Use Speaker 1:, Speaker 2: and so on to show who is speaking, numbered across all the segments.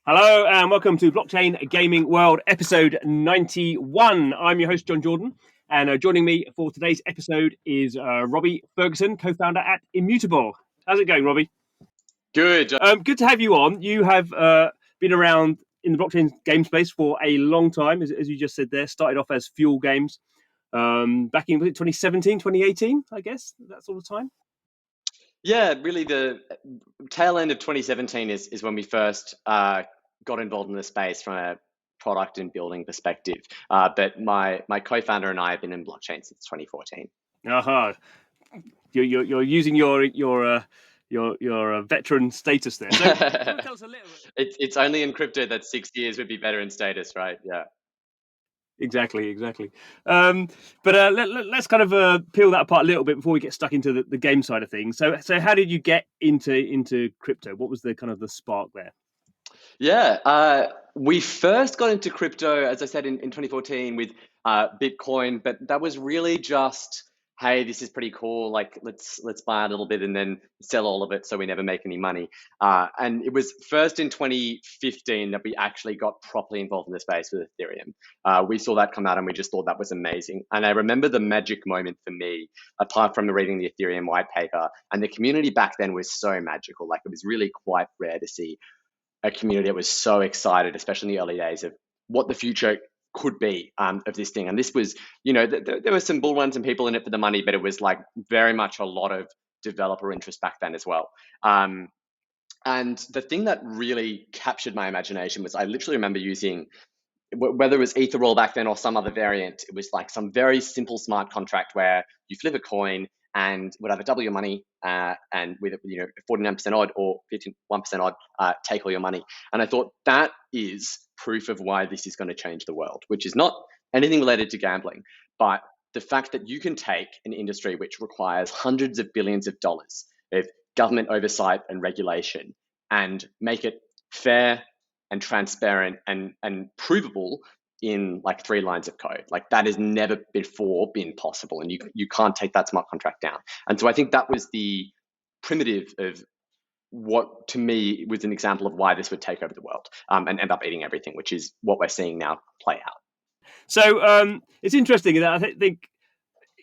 Speaker 1: Hello and welcome to Blockchain Gaming World episode 91. I'm your host, Jon Jordan, and joining me for today's episode is Robbie Ferguson, co-founder at Immutable. How's it going, Robbie?
Speaker 2: Good.
Speaker 1: Good to have you on. You have been around in the blockchain game space for a long time, as you just said there. Started off as Fuel Games back in 2017, 2018, I guess, that sort of time.
Speaker 2: Yeah, really the tail end of 2017 is when we first got involved in the space from a product and building perspective. But my co-founder and I have been in blockchain since 2014.
Speaker 1: Uh-huh. You're using your veteran status there. So tell us a little bit.
Speaker 2: It's only in crypto that 6 years would be veteran status, right? Yeah.
Speaker 1: Exactly. But let's kind of peel that apart a little bit before we get stuck into the game side of things. So how did you get into crypto? What was the kind of the spark there?
Speaker 2: Yeah, we first got into crypto, as I said, in 2014 with Bitcoin, but that was really just, hey, this is pretty cool. Like, let's buy a little bit and then sell all of it so we never make any money. And it was first in 2015 that we actually got properly involved in the space with Ethereum. We saw that come out and we just thought that was amazing. And I remember the magic moment for me, apart from reading the Ethereum white paper, and the community back then was so magical. Like, it was really quite rare to see a community that was so excited, especially in the early days, of what the future could be of this thing. And this was, there were some bull runs and people in it for the money, but it was like very much a lot of developer interest back then as well. And the thing that really captured my imagination was I literally remember using, whether it was Ethereum back then or some other variant, it was like some very simple smart contract where you flip a coin and would either double your money and with 49% odd or 51% odd, take all your money. And I thought that is proof of why this is going to change the world, which is not anything related to gambling, but the fact that you can take an industry which requires hundreds of billions of dollars of government oversight and regulation and make it fair and transparent and provable in like 3 lines of code. Like, that has never before been possible, and you can't take that smart contract down. And so I think that was the primitive of what to me was an example of why this would take over the world and end up eating everything, which is what we're seeing now play out.
Speaker 1: So it's interesting that I think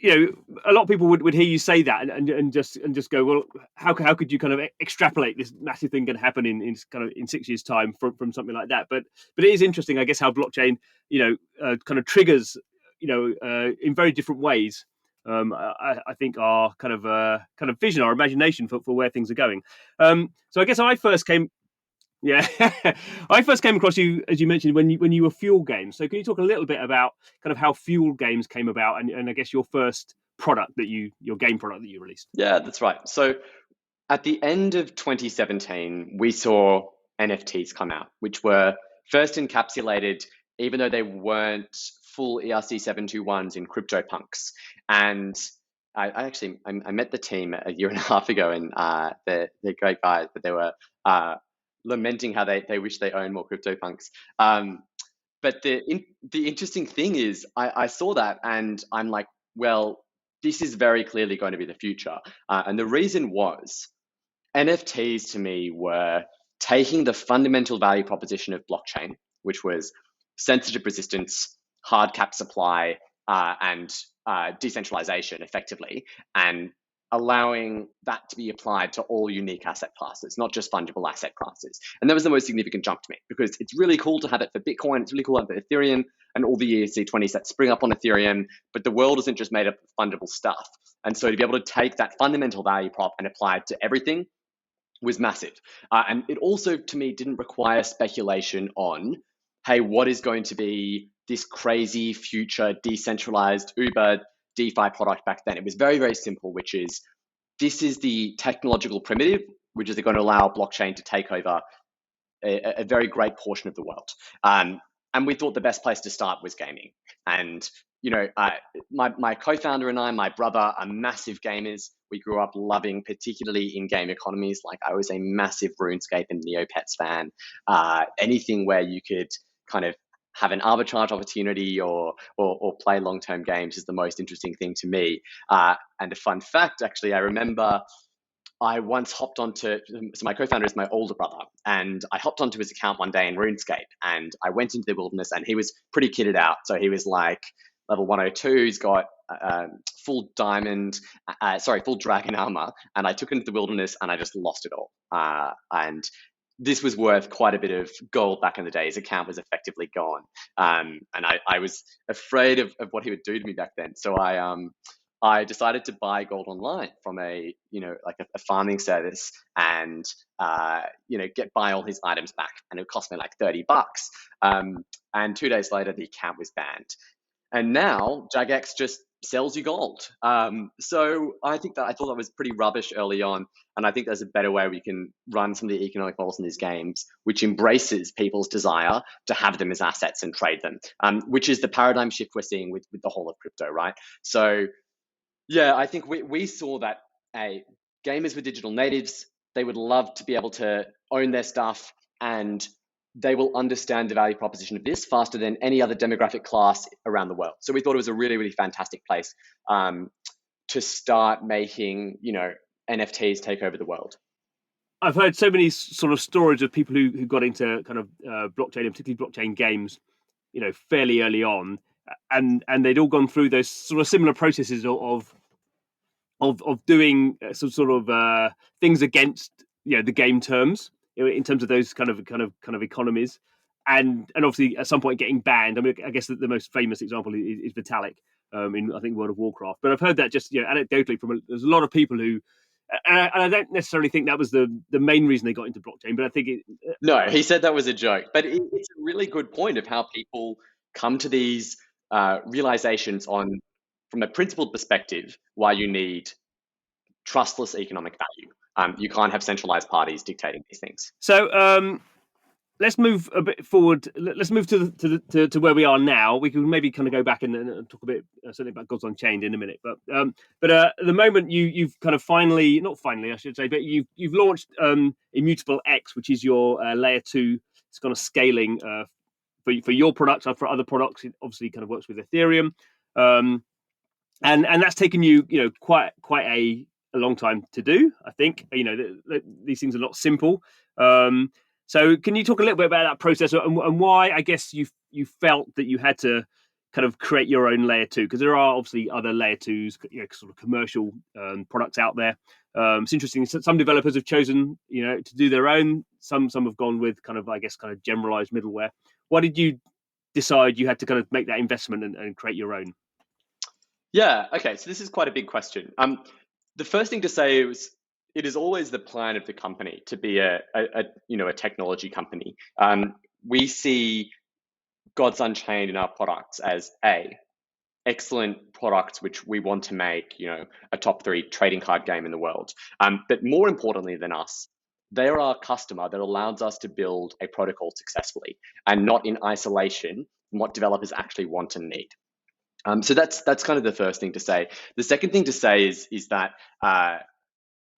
Speaker 1: a lot of people would hear you say that and just go, well, how could you kind of extrapolate this massive thing going to happen in 6 years time from something like that? But it is interesting, I guess, how blockchain kind of triggers in very different ways. I think our kind of vision, our imagination for where things are going. So I guess I first came across you, as you mentioned, when you were Fuel Games. So can you talk a little bit about kind of how Fuel Games came about and I guess your first product your game product that you released?
Speaker 2: Yeah, that's right. So at the end of 2017, we saw NFTs come out, which were first encapsulated, even though they weren't full ERC-721s, in CryptoPunks. And I met the team a year and a half ago, and they're great guys, but they were lamenting how they wish they owned more CryptoPunks. But the interesting thing is I saw that and I'm like, well, this is very clearly going to be the future. And the reason was NFTs to me were taking the fundamental value proposition of blockchain, which was censorship resistance, hard cap supply, and decentralization effectively, and allowing that to be applied to all unique asset classes, not just fungible asset classes. And that was the most significant jump to me, because it's really cool to have it for Bitcoin, it's really cool to have it for Ethereum and all the ERC-20s that spring up on Ethereum, but the world isn't just made up of fungible stuff. And so to be able to take that fundamental value prop and apply it to everything was massive. And it also, to me, didn't require speculation on, hey, what is going to be this crazy future decentralized Uber DeFi product back then. It was very, very simple, which is, this is the technological primitive, which is going to allow blockchain to take over a very great portion of the world. And we thought the best place to start was gaming. And my co-founder and I, my brother, are massive gamers. We grew up loving, particularly in-game economies. Like, I was a massive RuneScape and Neopets fan. Anything where you could kind of have an arbitrage opportunity or play long-term games is the most interesting thing to me. And a fun fact, actually, I remember I once hopped onto, so my co-founder is my older brother, and I hopped onto his account one day in RuneScape, and I went into the wilderness, and he was pretty kitted out. So he was like level 102, he's got full dragon armor, and I took him to the wilderness, and I just lost it all. And this was worth quite a bit of gold back in the day. His account was effectively gone. And I was afraid of what he would do to me back then. So I decided to buy gold online from a farming service and buy all his items back, and it cost me like $30. And 2 days later, the account was banned. And now Jagex just sells you gold. So I thought that was pretty rubbish early on, and I think there's a better way we can run some of the economic models in these games, which embraces people's desire to have them as assets and trade them, which is the paradigm shift we're seeing with the whole of crypto, right? So yeah, I think we saw that gamers were digital natives. They would love to be able to own their stuff, and they will understand the value proposition of this faster than any other demographic class around the world. So we thought it was a really, really fantastic place to start making, NFTs take over the world.
Speaker 1: I've heard so many sort of stories of people who got into kind of blockchain, and particularly blockchain games, fairly early on, and they'd all gone through those sort of similar processes of doing some sort of things against the game terms, in terms of those kind of economies, and obviously at some point getting banned. I mean, I guess the most famous example is Vitalik in, I think, World of Warcraft. But I've heard that just anecdotally there's a lot of people who, and I don't necessarily think that was the main reason they got into blockchain, but I think
Speaker 2: No, he said that was a joke, but it's a really good point of how people come to these realizations from a principled perspective, why you need trustless economic value. You can't have centralized parties dictating these things.
Speaker 1: So let's move a bit forward. Let's move to where we are now. We can maybe kind of go back and talk a bit certainly about Gods Unchained in a minute. But at the moment you've kind of not finally I should say, but you've launched Immutable X, which is your layer 2. It's kind of scaling for your products and for other products. It obviously kind of works with Ethereum, and that's taken you quite a long time to do. I think these things are not simple. So can you talk a little bit about that process and why I guess you felt that you had to kind of create your own layer 2? Because there are obviously other layer 2s, sort of commercial products out there. It's interesting. Some developers have chosen to do their own. Some have gone with kind of generalized middleware. Why did you decide you had to kind of make that investment and create your own?
Speaker 2: Yeah. Okay. So this is quite a big question. The first thing to say is it is always the plan of the company to be a technology company. We see Gods Unchained in our products as excellent products which we want to make a top 3 trading card game in the world. But more importantly than us, they are our customer that allows us to build a protocol successfully and not in isolation from what developers actually want and need. So that's kind of the first thing to say. The second thing to say is that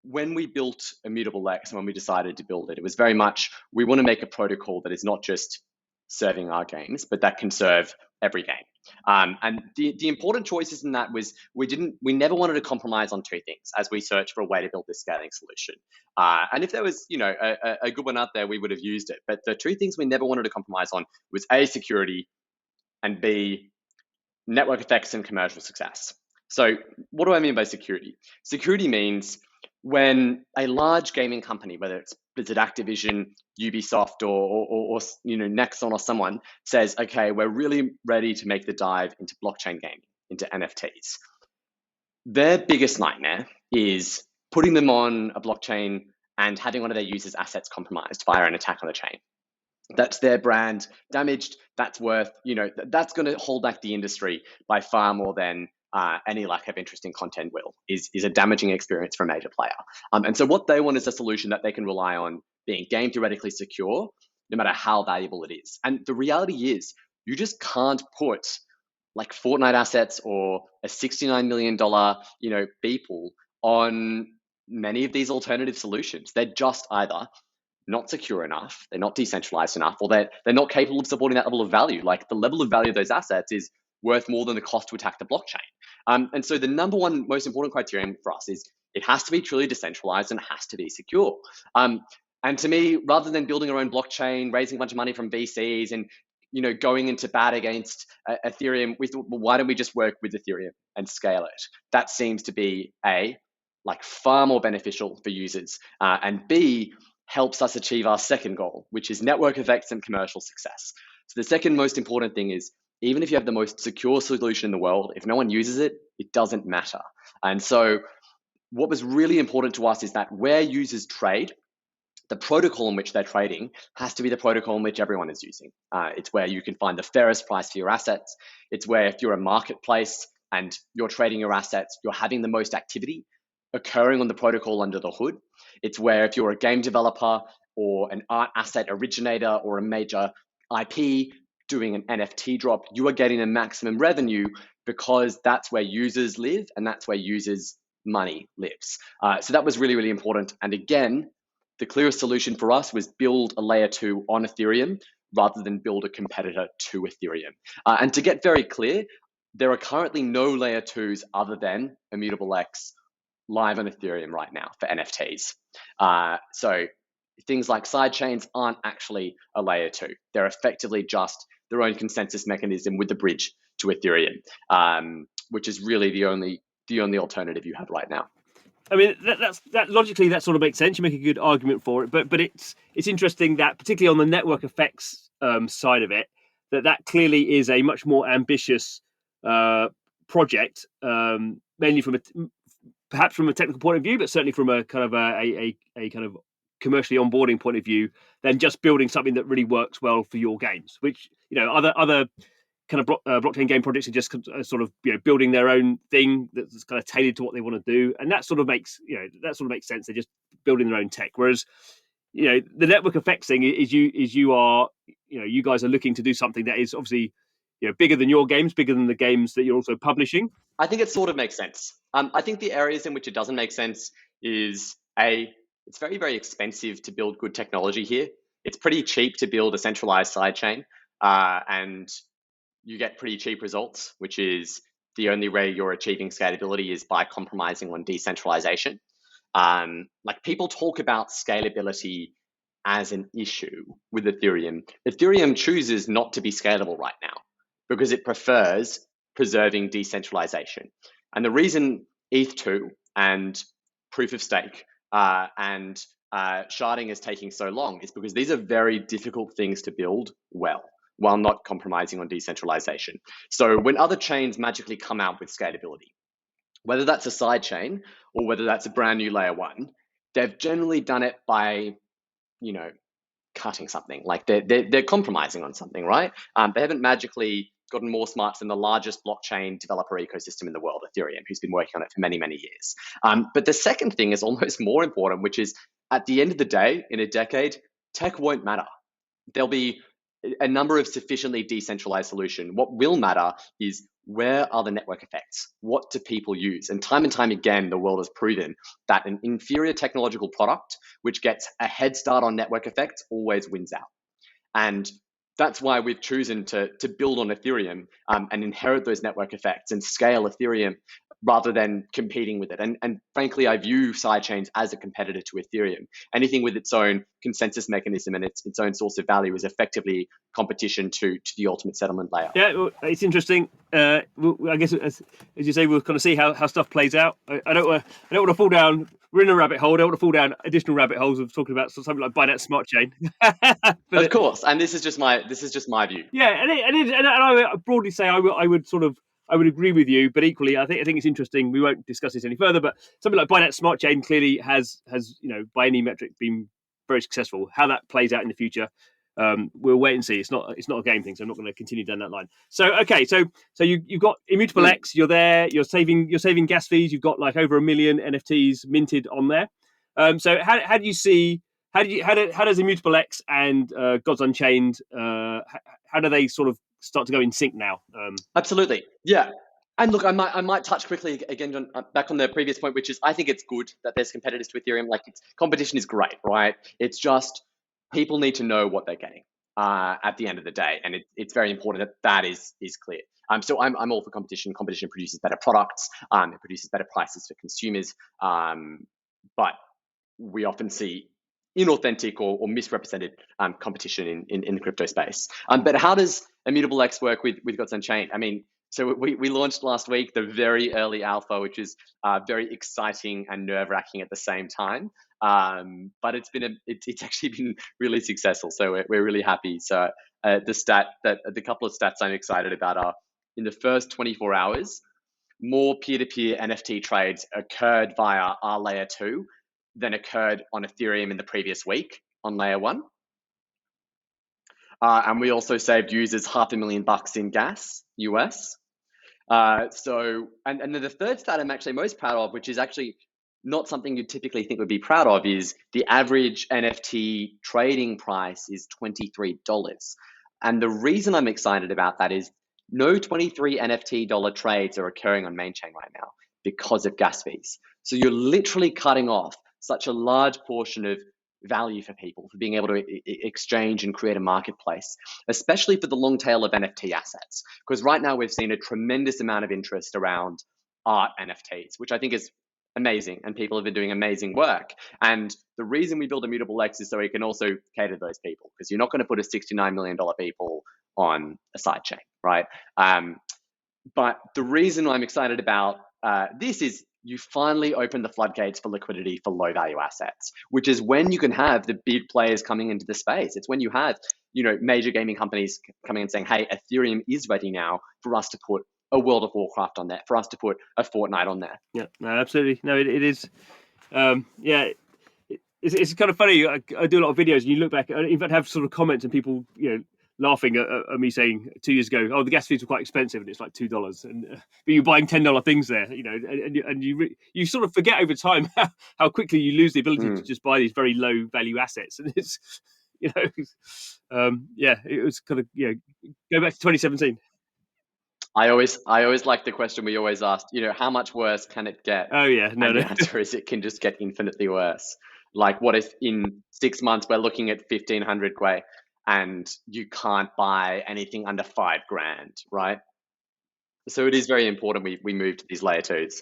Speaker 2: when we built Immutable X and when we decided to build it, it was very much we want to make a protocol that is not just serving our games, but that can serve every game. And the important choices in that was we never wanted to compromise on 2 things as we searched for a way to build this scaling solution. And if there was a good one out there, we would have used it. But the 2 things we never wanted to compromise on was A, security, and B, network effects and commercial success. So what do I mean by security? Security means when a large gaming company, whether it's Blizzard, Activision, Ubisoft, or Nexon or someone says, okay, we're really ready to make the dive into blockchain gaming, into NFTs. Their biggest nightmare is putting them on a blockchain and having one of their users' assets compromised via an attack on the chain. That's their brand damaged. That's worth, that's going to hold back the industry by far more than any lack of interest in content is a damaging experience for a major player. And so what they want is a solution that they can rely on being game theoretically secure, no matter how valuable it is. And the reality is you just can't put like Fortnite assets or a $69 million, Beeple on many of these alternative solutions. They're just either not secure enough, they're not decentralized enough, or they're not capable of supporting that level of value. Like the level of value of those assets is worth more than the cost to attack the blockchain. And so the number one most important criterion for us is It has to be truly decentralized and it has to be secure. And to me, rather than building our own blockchain, raising a bunch of money from VCs and going into bat against Ethereum, we thought, well, why don't we just work with Ethereum and scale it? That seems to be far more beneficial for users, and B, helps us achieve our second goal, which is network effects and commercial success. So the second most important thing is, even if you have the most secure solution in the world, if no one uses it, it doesn't matter. And so what was really important to us is that where users trade, the protocol in which they're trading has to be the protocol in which everyone is using. It's where you can find the fairest price for your assets. It's where if you're a marketplace and you're trading your assets, you're having the most activity occurring on the protocol under the hood. It's where if you're a game developer or an art asset originator or a major IP doing an NFT drop, you are getting the maximum revenue because that's where users live and that's where users' money lives. So that was really, really important. And again, the clearest solution for us was build a layer 2 on Ethereum rather than build a competitor to Ethereum. And to get very clear, there are currently no layer 2s other than Immutable X live on Ethereum right now for NFTs. So things like sidechains aren't actually a layer 2. They're effectively just their own consensus mechanism with the bridge to Ethereum, which is really the only alternative you have right now.
Speaker 1: I mean, that logically that sort of makes sense. You make a good argument for it, but it's interesting that particularly on the network effects side of it, that clearly is a much more ambitious project, mainly perhaps from a technical point of view, but certainly from a kind of a kind of commercially onboarding point of view, than just building something that really works well for your games. Which other kind of blockchain game projects are just sort of building their own thing that's kind of tailored to what they want to do, and that sort of makes sense. They're just building their own tech. Whereas the network effects thing is you guys are looking to do something that is obviously bigger than your games, bigger than the games that you're also publishing.
Speaker 2: I think it sort of makes sense. I think the areas in which it doesn't make sense is it's very, very expensive to build good technology here. It's pretty cheap to build a centralized sidechain, and you get pretty cheap results, which is the only way you're achieving scalability is by compromising on decentralization. People talk about scalability as an issue with Ethereum. Ethereum chooses not to be scalable right now because it prefers preserving decentralization. And the reason ETH2 and proof of stake and sharding is taking so long is because these are very difficult things to build well, while not compromising on decentralization. So when other chains magically come out with scalability, whether that's a side chain or whether that's a brand new layer 1, they've generally done it by, cutting something. Like they're compromising on something, right? They haven't magically gotten more smart than the largest blockchain developer ecosystem in the world, Ethereum, who's been working on it for many, many years. But the second thing is almost more important, which is at the end of the day, in a decade, tech won't matter. There'll be a number of sufficiently decentralized solutions. What will matter is where are the network effects? What do people use? And time again, the world has proven that an inferior technological product, which gets a head start on network effects, always wins out. And that's why we've chosen to build on Ethereum and inherit those network effects and scale Ethereum rather than competing with it. And frankly, I view sidechains as a competitor to Ethereum. Anything with its own consensus mechanism and its own source of value is effectively competition to the ultimate settlement layer.
Speaker 1: Yeah, well, it's interesting. I guess, as you say, we'll kind of see how stuff plays out. I don't want to fall down. We're in a rabbit hole. I don't want to fall down additional rabbit holes of talking about something like Binance Smart Chain.
Speaker 2: Of course, and this is just my view.
Speaker 1: Yeah, and I broadly say I would agree with you, but equally, I think it's interesting. We won't discuss this any further, but something like Binance Smart Chain clearly has by any metric been very successful. How that plays out in the future, we'll wait and see. It's not a game thing, so I'm not going to continue down that line. So okay, so you've got Immutable X. You're there. You're saving gas fees. You've got like over 1 million NFTs minted on there. So how do you see? How does Immutable X and Gods Unchained? How do they sort of start to go in sync now?
Speaker 2: Absolutely, yeah. And look, I might touch quickly again, John, back on the previous point, which is I think it's good that there's competitors to Ethereum. Like competition is great, right? It's just people need to know what they're getting. at the end of the day, and it's very important that is clear. So I'm all for competition. Competition produces better products. It produces better prices for consumers. But we often see inauthentic or misrepresented competition in the crypto space. But how does Immutable X work with Gods Unchained? I mean, so we launched last week the very early alpha, which is very exciting and nerve-wracking at the same time. But it's actually been really successful. So we're really happy. So the couple of stats I'm excited about are in the first 24 hours, more peer-to-peer NFT trades occurred via our layer 2 than occurred on Ethereum in the previous week on layer 1. And we also saved users $500,000 in gas, US. And then the third stat I'm actually most proud of, which is actually not something you'd typically think would be proud of, is the average NFT trading price is $23. And the reason I'm excited about that is no 23 NFT dollar trades are occurring on main chain right now because of gas fees. So you're literally cutting off such a large portion of value for people for being able to exchange and create a marketplace, especially for the long tail of NFT assets. Because right now we've seen a tremendous amount of interest around art NFTs, which I think is amazing, and people have been doing amazing work. And the reason we build Immutable X is so we can also cater to those people, because you're not going to put a $69 million people on a sidechain, right? But the reason I'm excited about this is you finally open the floodgates for liquidity for low value assets, which is when you can have the big players coming into the space. It's when you have, major gaming companies coming and saying, hey, Ethereum is ready now for us to put a World of Warcraft on there, for us to put a Fortnite on there.
Speaker 1: Yeah, no, absolutely. No, it is. It's kind of funny. I do a lot of videos, and you look back, in fact, have sort of comments and people, laughing at me saying 2 years ago, oh, the gas fees were quite expensive, and it's like $2, and but you're buying $10 things there, and you sort of forget over time how quickly you lose the ability to just buy these very low value assets, and it's, it was kind of go back to 2017.
Speaker 2: I always like the question we always asked, how much worse can it get?
Speaker 1: Oh yeah, no.
Speaker 2: The answer is it can just get infinitely worse. Like, what if in 6 months we're looking at 1,500 Gwei and you can't buy anything under $5,000, right? So it is very important we move to these layer 2s.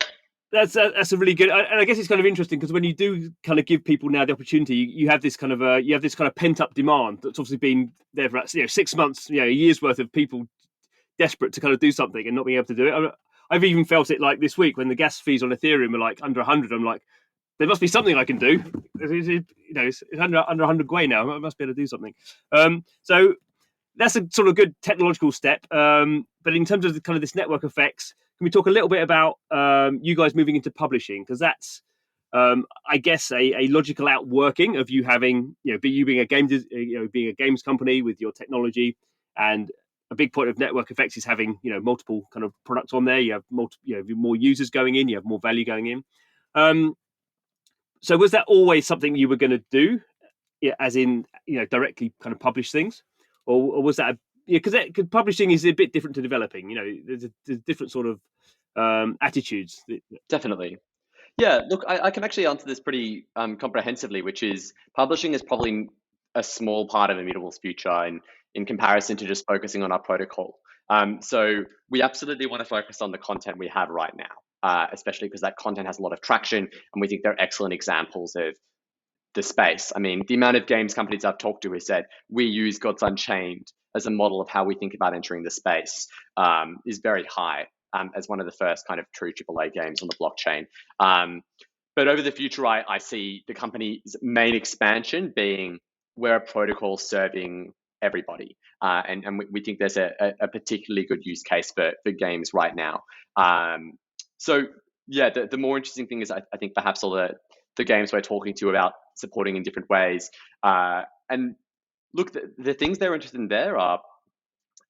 Speaker 1: That's a really good, and I guess it's kind of interesting because when you do kind of give people now the opportunity, you have this kind of pent up demand that's obviously been there for 6 months, a year's worth of people desperate to kind of do something and not being able to do it. I've even felt it like this week when the gas fees on Ethereum are like under 100. I'm like, there must be something I can do. It's under 100 Gwei now. I must be able to do something. So that's a sort of good technological step. But in terms of the kind of this network effects, can we talk a little bit about you guys moving into publishing? Because that's, I guess, a logical outworking of you having, you being being a games company with your technology, and a big point of network effects is having, multiple kind of products on there. You have more users going in, you have more value going in. So was that always something you were going to do, as in, directly kind of publish things, or was that because publishing is a bit different to developing? There's a different sort of attitudes.
Speaker 2: Definitely. Yeah, look, I can actually answer this pretty comprehensively, which is publishing is probably a small part of Immutable's future in comparison to just focusing on our protocol. So we absolutely want to focus on the content we have right now, especially because that content has a lot of traction, and we think they're excellent examples of the space. I mean, the amount of games companies I've talked to who said we use Gods Unchained as a model of how we think about entering the space is very high, as one of the first kind of true AAA games on the blockchain. But over the future, I see the company's main expansion being we're a protocol serving everybody. And we think there's a particularly good use case for games right now. So yeah, the more interesting thing is I think perhaps all the games we're talking to about supporting in different ways. And look, the things they're interested in there are,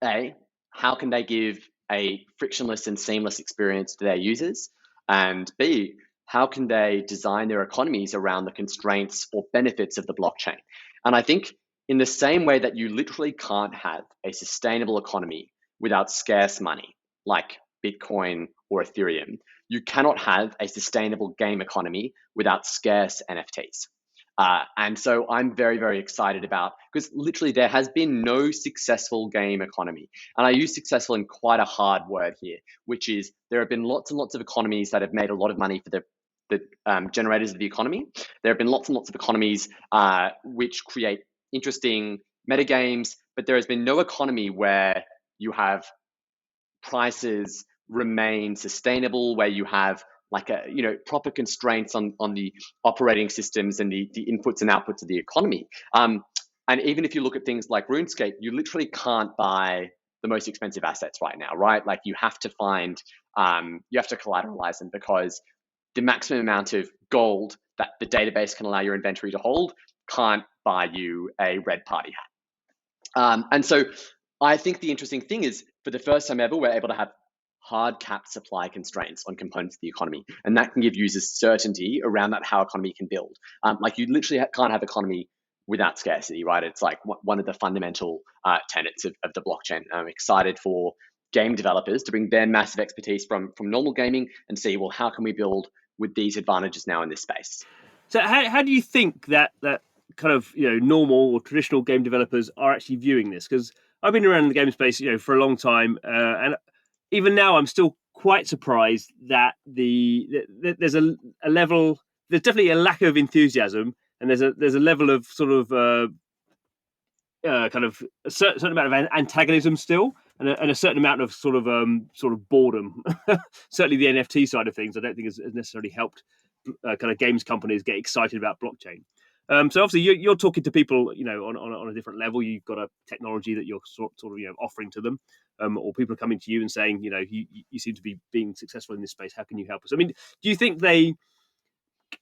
Speaker 2: A, how can they give a frictionless and seamless experience to their users? And B, how can they design their economies around the constraints or benefits of the blockchain? And I think in the same way that you literally can't have a sustainable economy without scarce money, like Bitcoin or Ethereum, you cannot have a sustainable game economy without scarce NFTs. And so I'm very, very excited about, because literally there has been no successful game economy. And I use successful in quite a hard word here, which is there have been lots and lots of economies that have made a lot of money for the generators of the economy. There have been lots and lots of economies which create interesting metagames, but there has been no economy where you have prices remain sustainable, where you have like proper constraints on the operating systems and the inputs and outputs of the economy. And even if you look at things like RuneScape, you literally can't buy the most expensive assets right now, right? Like you have to collateralize them, because the maximum amount of gold that the database can allow your inventory to hold can't buy you a red party hat. And so I think the interesting thing is, for the first time ever, we're able to have hard capped supply constraints on components of the economy. And that can give users certainty around that, how economy can build. Like you literally can't have economy without scarcity, right? It's like one of the fundamental tenets of the blockchain. I'm excited for game developers to bring their massive expertise from normal gaming and see, well, how can we build with these advantages now in this space?
Speaker 1: So how do you think that kind of normal or traditional game developers are actually viewing this? Because I've been around in the game space for a long time, and even now I'm still quite surprised that there's a level, there's definitely a lack of enthusiasm, and there's a level of sort of kind of a certain amount of antagonism still, and a certain amount of sort of boredom. Certainly the NFT side of things, I don't think has necessarily helped kind of games companies get excited about blockchain. So obviously you're talking to people, on a different level. You've got a technology that you're sort of offering to them, or people are coming to you and saying, you seem to be being successful in this space. How can you help us? I mean, do you think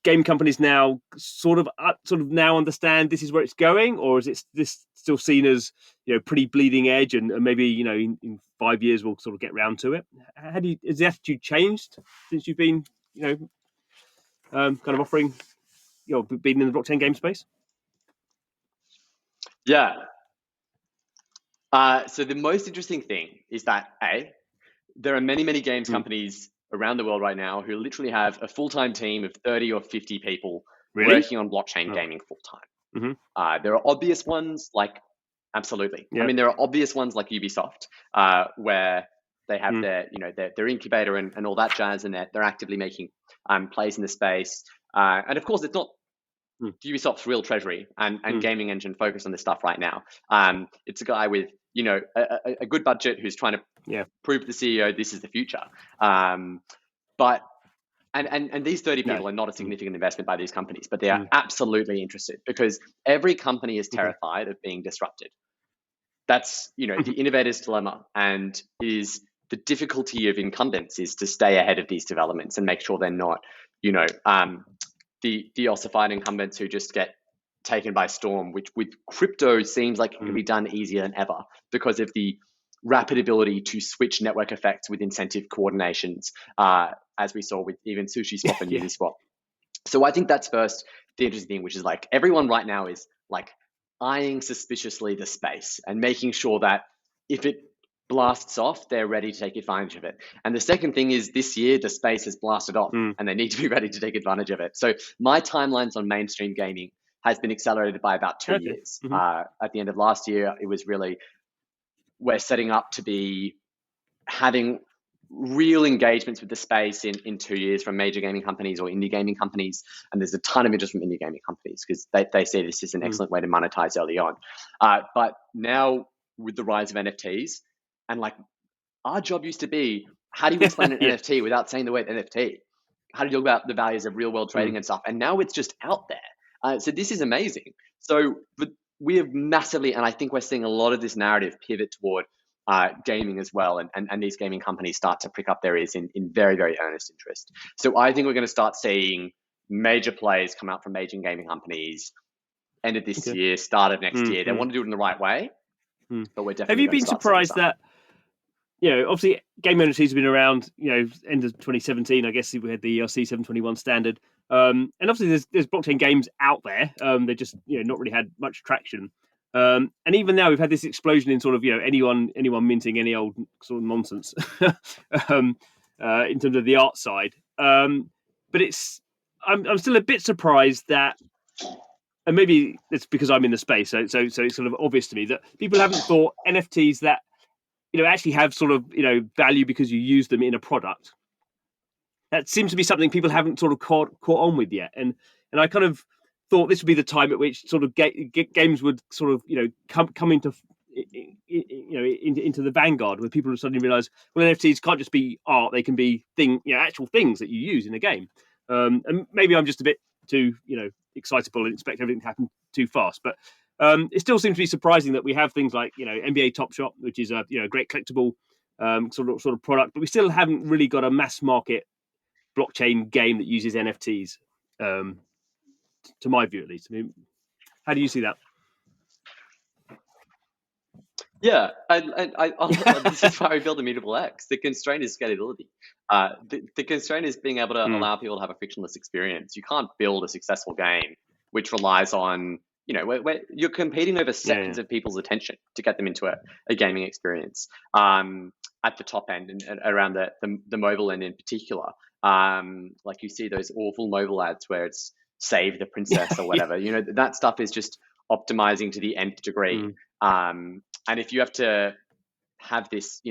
Speaker 1: game companies now sort of now understand this is where it's going, or is this still seen as pretty bleeding edge, and maybe in 5 years we'll sort of get round to it? Has the attitude changed since you've been kind of offering being in the blockchain game space?
Speaker 2: Yeah. So the most interesting thing is that there are many games companies around the world right now who literally have a full-time team of 30 or 50 people working on blockchain gaming full-time.
Speaker 1: Mm-hmm.
Speaker 2: There are obvious ones like, absolutely. Yeah. I mean, there are obvious ones like Ubisoft, where they have their incubator and all that jazz, and they're actively making plays in the space. And of course, it's not Ubisoft's real treasury and gaming engine focus on this stuff right now. It's a guy with a good budget who's trying to prove to the CEO this is the future. But these 30 people are not a significant investment by these companies, but they are absolutely interested, because every company is terrified of being disrupted. That's the innovator's dilemma, and is the difficulty of incumbents is to stay ahead of these developments and make sure they're not the ossified incumbents who just get taken by storm, which with crypto seems like it can be done easier than ever because of the rapid ability to switch network effects with incentive coordinations, as we saw with even SushiSwap and Uniswap. So I think that's first the interesting thing, which is like everyone right now is like eyeing suspiciously the space and making sure that if it blasts off, they're ready to take advantage of it. And the second thing is, this year the space has blasted off and they need to be ready to take advantage of it. So my timelines on mainstream gaming has been accelerated by about 2 years. At the end of last year, it was really, we're setting up to be having real engagements with the space in 2 years from major gaming companies or indie gaming companies. And there's a ton of interest from indie gaming companies because they see this as an excellent way to monetize early on. But now with the rise of NFTs, and like our job used to be, how do you explain an NFT without saying the word NFT? How do you talk about the values of real world trading and stuff? And now it's just out there. So this is amazing. So we have massively, and I think we're seeing a lot of this narrative pivot toward gaming as well. And these gaming companies start to prick up their ears in very, very earnest interest. So I think we're going to start seeing major plays come out from major gaming companies end of this year, start of next year. They want to do it in the right way. But we're definitely.
Speaker 1: Have you been surprised that, obviously game NFTs have been around, end of 2017, I guess we had the ERC 721 standard. And obviously there's blockchain games out there. They just, not really had much traction. And even now we've had this explosion in sort of, anyone minting any old sort of nonsense in terms of the art side. But I'm still a bit surprised that and maybe it's because I'm in the space, so it's sort of obvious to me that people haven't thought NFTs that actually have sort of value because you use them in a product. That seems to be something people haven't sort of caught on with yet, and I kind of thought this would be the time at which sort of games would sort of come into into the vanguard, where people suddenly realise, well, NFTs can't just be art; they can be actual things that you use in a game. And maybe I'm just a bit too excitable and expect everything to happen too fast, but it still seems to be surprising that we have things like NBA Top Shot, which is a great collectible sort of product, but we still haven't really got a mass market blockchain game that uses NFTs. To my view, at least. I mean, how do you see that?
Speaker 2: Yeah, this is why we build Immutable X. The constraint is scalability. The constraint is being able to allow people to have a frictionless experience. You can't build a successful game which relies on, where you're competing over seconds of people's attention to get them into a gaming experience at the top end and around the mobile end in particular. Like you see those awful mobile ads where it's save the princess or whatever. That stuff is just optimizing to the nth degree. And if you have to have this,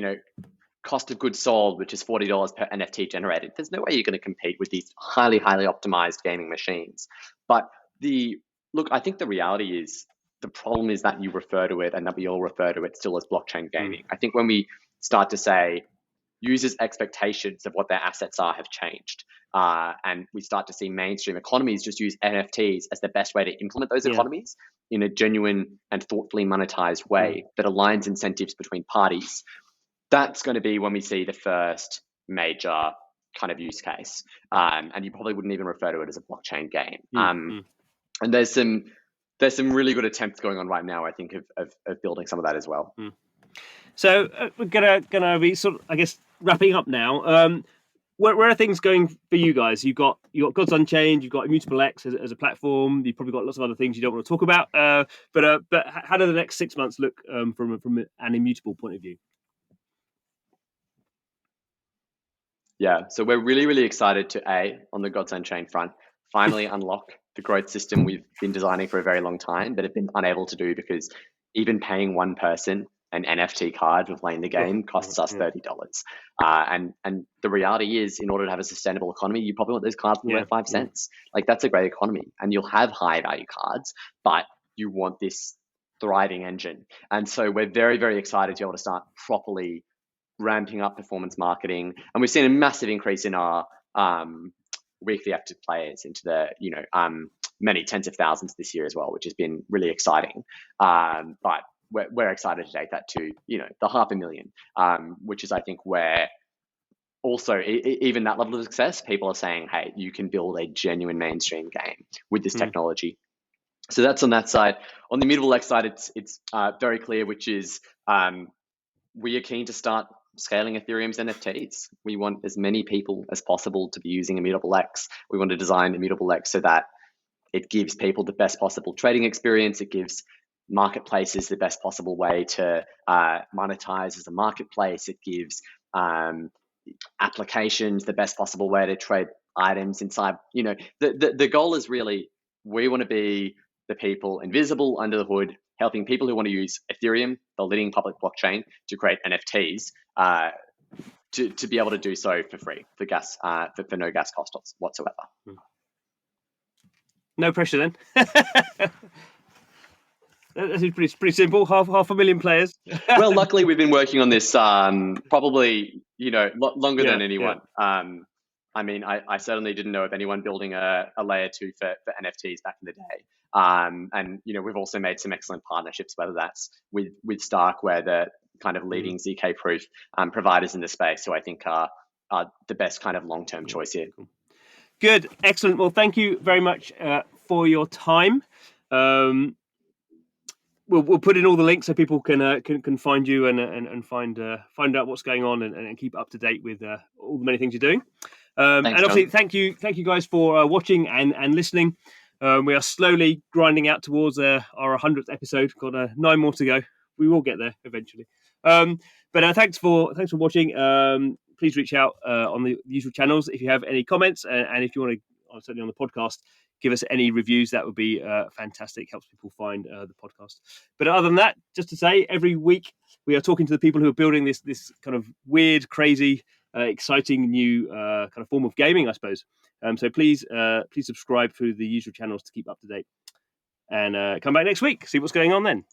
Speaker 2: cost of goods sold, which is $40 per NFT generated, there's no way you're going to compete with these highly, highly optimized gaming machines. But I think the reality is the problem is that you refer to it and that we all refer to it still as blockchain gaming. I think when we start to say users' expectations of what their assets are have changed, and we start to see mainstream economies just use NFTs as the best way to implement those economies in a genuine and thoughtfully monetized way that aligns incentives between parties, that's going to be when we see the first major kind of use case. And you probably wouldn't even refer to it as a blockchain game. And there's some really good attempts going on right now, I think, of building some of that as well.
Speaker 1: So we're gonna be sort of, I guess, wrapping up now. Where are things going for you guys? You got Gods Unchained, you've got Immutable X as a platform. You've probably got lots of other things you don't want to talk about. But how do the next 6 months look from an Immutable point of view?
Speaker 2: Yeah, so we're really, really excited to on the Gods Unchained front, finally unlock the growth system we've been designing for a very long time, but have been unable to do because even paying one person an NFT card for playing the game costs us $30. And the reality is, in order to have a sustainable economy, you probably want those cards to be worth 5 cents. Like, that's a great economy, and you'll have high value cards, but you want this thriving engine. And so we're very, very excited to be able to start properly ramping up performance marketing. And we've seen a massive increase in our weekly active players into the many tens of thousands this year as well, which has been really exciting. But we're excited to take that to the 500,000, which is, I think, where also even that level of success, people are saying, hey, you can build a genuine mainstream game with this technology. So that's on that side. On the Immutable X side, it's very clear, which is we are keen to start scaling Ethereum's NFTs. We want as many people as possible to be using Immutable X. We want to design Immutable X so that it gives people the best possible trading experience. It gives marketplaces the best possible way to monetize as a marketplace. It gives applications the best possible way to trade items inside. The goal is really, we want to be the people invisible under the hood, helping people who want to use Ethereum, the leading public blockchain, to create NFTs, to be able to do so for free, for no gas costs whatsoever.
Speaker 1: No pressure then. That's pretty simple. Half a million players.
Speaker 2: Well, luckily we've been working on this probably longer than anyone. I mean, I certainly didn't know of anyone building a layer 2 for NFTs back in the day. And we've also made some excellent partnerships, whether that's with Starkware, the kind of leading ZK proof providers in the space, who I think are the best kind of long-term choice here.
Speaker 1: Good, excellent. Well, thank you very much for your time. We'll put in all the links so people can find you and find out what's going on and keep up to date with all the many things you're doing.
Speaker 2: Thanks,
Speaker 1: and obviously,
Speaker 2: John.
Speaker 1: thank you guys for watching and listening. We are slowly grinding out towards our 100th episode. Got 9 more to go. We will get there eventually. But thanks for watching. Please reach out on the usual channels if you have any comments, and if you want to, certainly on the podcast, give us any reviews. That would be fantastic. Helps people find the podcast. But other than that, just to say, every week we are talking to the people who are building this kind of weird, crazy, exciting new kind of form of gaming, I suppose. So please subscribe through the usual channels to keep up to date, and come back next week, see what's going on then.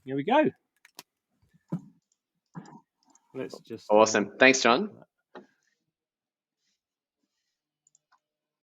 Speaker 1: Here we go. Let's just
Speaker 2: Awesome. Thanks, Jon.